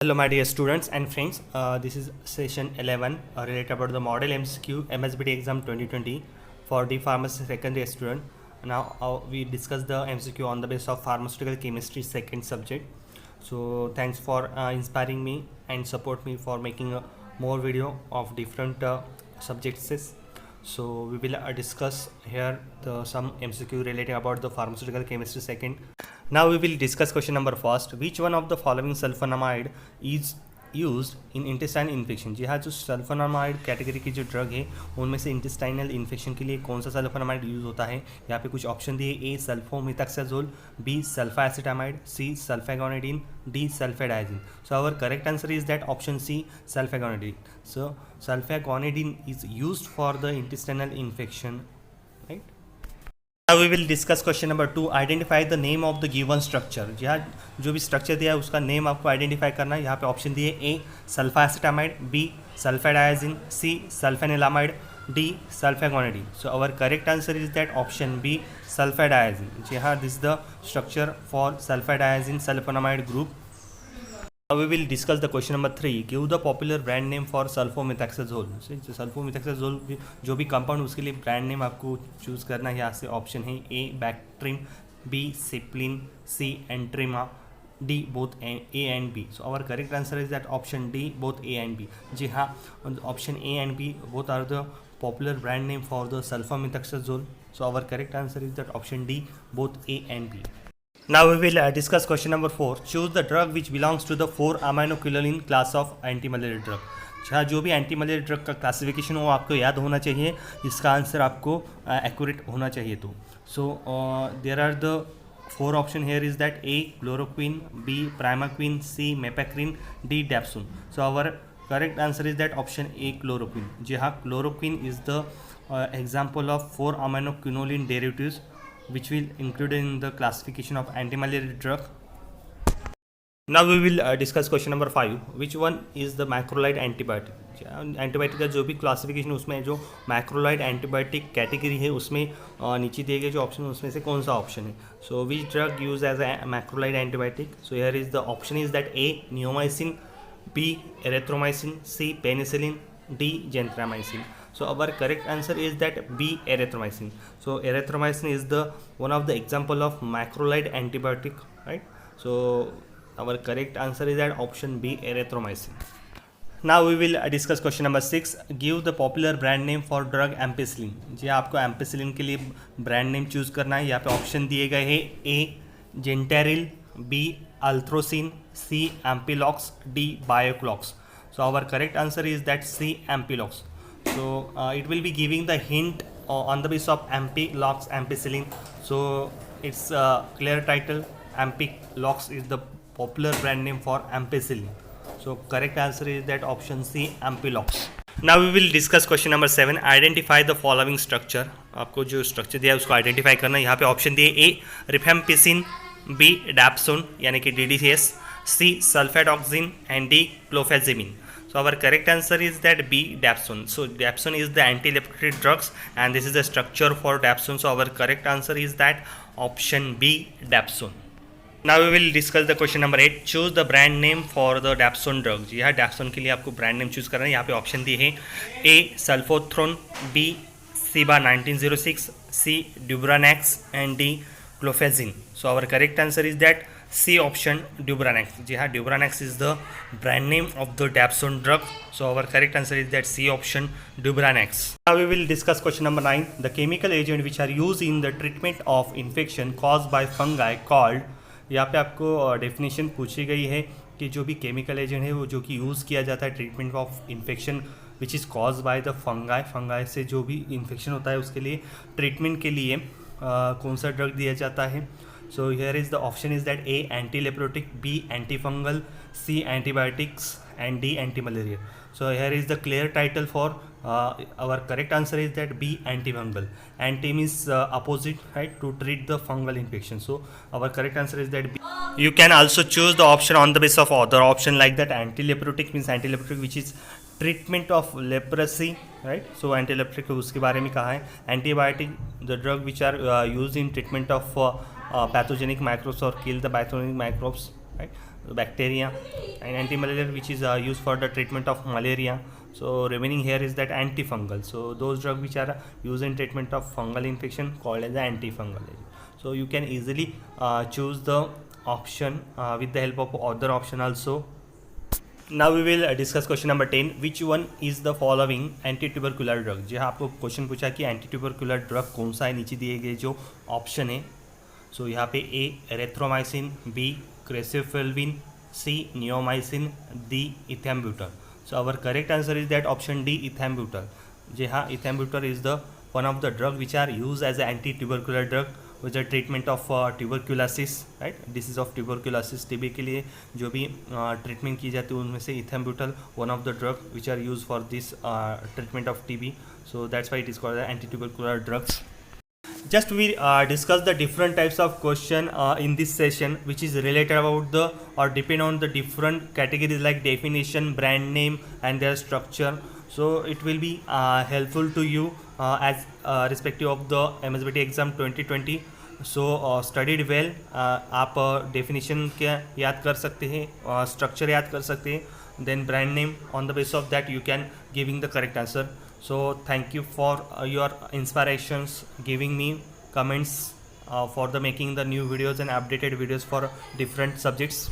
Hello my dear students and friends, this is session 11 related about the model MCQ MSBT exam 2020 for the pharmacy secondary student. Now we discuss the MCQ on the basis of pharmaceutical chemistry second subject. So thanks for inspiring me and support me for making a more video of different subjects. So we will discuss here some MCQ related about the pharmaceutical chemistry second. Now we will discuss question number first. Which one of the following sulfonamide is use in intestine infection? जी हाँ, जो sulphonamide category की जो drug है उनमें से intestinal infection के लिए कौन सा सल्फोनामाइड यूज़ होता है? यहाँ पे कुछ ऑप्शन दिए, A sulfamethoxazole, B sulfacetamide, C sulfaguanidine, D sulfadiazine. So our correct answer is that option C sulfaguanidine. So sulfaguanidine is used for the intestinal infection, right. Now we will discuss question number 2. Identify the name of the given structure. जी हाँ, जो भी structure दिया है उसका name आपको identify करना है. यहाँ पे ऑप्शन दिए, A sulfacetamide, B sulfadiazine, C sulfanilamide, D sulfaguanidine. So our correct answer is that option B sulfadiazine. जी हाँ, this the structure for sulfadiazine sulfonamide group. We will discuss the question number 3. Give the popular brand name for sulfomethoxazole. सल्फोमिथाक्साजोल जो भी compound उसके लिए brand name आपको choose करना है. यहाँ से ऑप्शन है, A Bactrim, B Ciplin, C Entrima, D both A and B. So our correct answer is that option D both A and B. जी हाँ, option A and B both are the popular brand name for the sulfomethoxazole. So our correct answer is that option D both A and B. Now we will discuss question number 4. Choose the drug which belongs to the 4-aminoquinoline class of anti-malaria drug. हाँ, जो भी anti malaria drug का classification हो आपको याद होना चाहिए. इसका आंसर आपको एक्यूरेट होना चाहिए. तो so there are the 4 option here is that A chloroquine, B primaquine, C mepacrine, D dapsone. So our correct answer is that option A chloroquine. जी हाँ, chloroquine is the example of 4-aminoquinoline derivatives which will included in the classification of anti-malarial drug. Now we will discuss question number 5. Which one is the macrolide antibiotic? Antibiotic का जो भी classification उसमें जो macrolide antibiotic category है उसमें नीचे दिए गए जो ऑप्शन उसमें से कौन सा ऑप्शन है? So which drug use as a macrolide antibiotic? So here is the option is that A neomycin, B erythromycin, C penicillin, D gentamicin. So our correct answer is that B erythromycin. So erythromycin is the one of the example of macrolide antibiotic, right? So our correct answer is that option B erythromycin. Now we will discuss question number 6. Give the popular brand name for drug ampicillin. जी आपको ampicillin के लिए brand name choose करना है. यहाँ पे option दिए गए हैं, A Genteril, B Althrocin, C Ampilox, D Bioclox. So our correct answer is that C Ampilox. So it will be giving the hint on the basis of Ampilox, ampicillin. So its clear title, Ampilox is the popular brand name for ampicillin. So correct answer is that option C Ampilox. Now we will discuss question number 7. Identify the following structure. आपको जो structure दिया है उसको identify करना है. यहाँ पे option दिए, ए रिफेम्पिसिन, बी डैप्सोन यानी कि DDCS, C sulfadoxine and D clofazimine. So our correct answer is that B dapsone. So dapsone is the anti-epileptic drugs and this is the structure for dapsone. So our correct answer is that option B dapsone. Now we will discuss the question number 8. Choose the brand name for the dapsone drug. जी हाँ, dapsone के लिए आपको brand name choose करना है. यहाँ पे option दिए हैं, A sulphetrone, B CIBA 1906, C Dubranax and D clofazimine. So our correct answer is that C option Dubranax. जी हाँ, Dubranax is the brand name of the dapsone drug. So our correct answer is that C option Dubranax. Now we will discuss question number 9. The chemical agent which are used in the treatment of infection caused by fungi called. यहाँ पे आपको definition पूछी गई है कि जो भी chemical agent है वो जो कि यूज़ किया जाता है treatment of infection which is cause by the fungi. Fungi से जो भी इन्फेक्शन होता है उसके लिए ट्रीटमेंट के लिए कौन सा ड्रग दिया जाता है? So here is the option is that A anti-leprotic, B antifungal, C antibiotics and D anti-malaria. So here is the clear title for our correct answer is that B antifungal. Anti means opposite, right, to treat the fungal infection. So our correct answer is that B. You can also choose the option on the basis of other option like that. Anti-leprotic means anti-leprotic which is treatment of leprosy, right? So anti-leprotic उसके बारे में कहा है. Antibiotic the drug which are used in treatment of pathogenic microbes or kill the pathogenic microbes, right? bacteria, and anti-malarial which is used for the treatment of malaria. So remaining here is that antifungal. So those drugs which are used in treatment of fungal infection called as the antifungal agent. So you can easily choose the option with the help of other option also. Now we will discuss question number 10. Which one is the following anti-tubercular drug? जी हाँ, आपको question पूछा कि anti-tubercular drug कौन सा है, नीचे दिए गए जो ऑप्शन है. सो यहाँ पे A erythromycin, B griseofulvin, C neomycin, D ethambutol. So our correct answer is that option D ethambutol. जी हाँ, ethambutol is the one of the drug which are use as a antitubercular drug with the treatment of tuberculosis, right, disease of tuberculosis, TB के लिए जो भी treatment की जाती है उनमें से ethambutol one of the drug which are use for this treatment of TB. So that's why it is called the anti-tubercular drugs. Just we discuss the different types of question in this session which is related about the or depend on the different categories like definition, brand name and their structure. So it will be helpful to you as respective of the MSBT exam 2020. So studied well. आप definition क्या याद कर सकते हैं, structure याद कर सकते हैं, then brand name. On the basis of that you can giving the correct answer. So thank you for your inspirations, giving me comments for the making the new videos and updated videos for different subjects.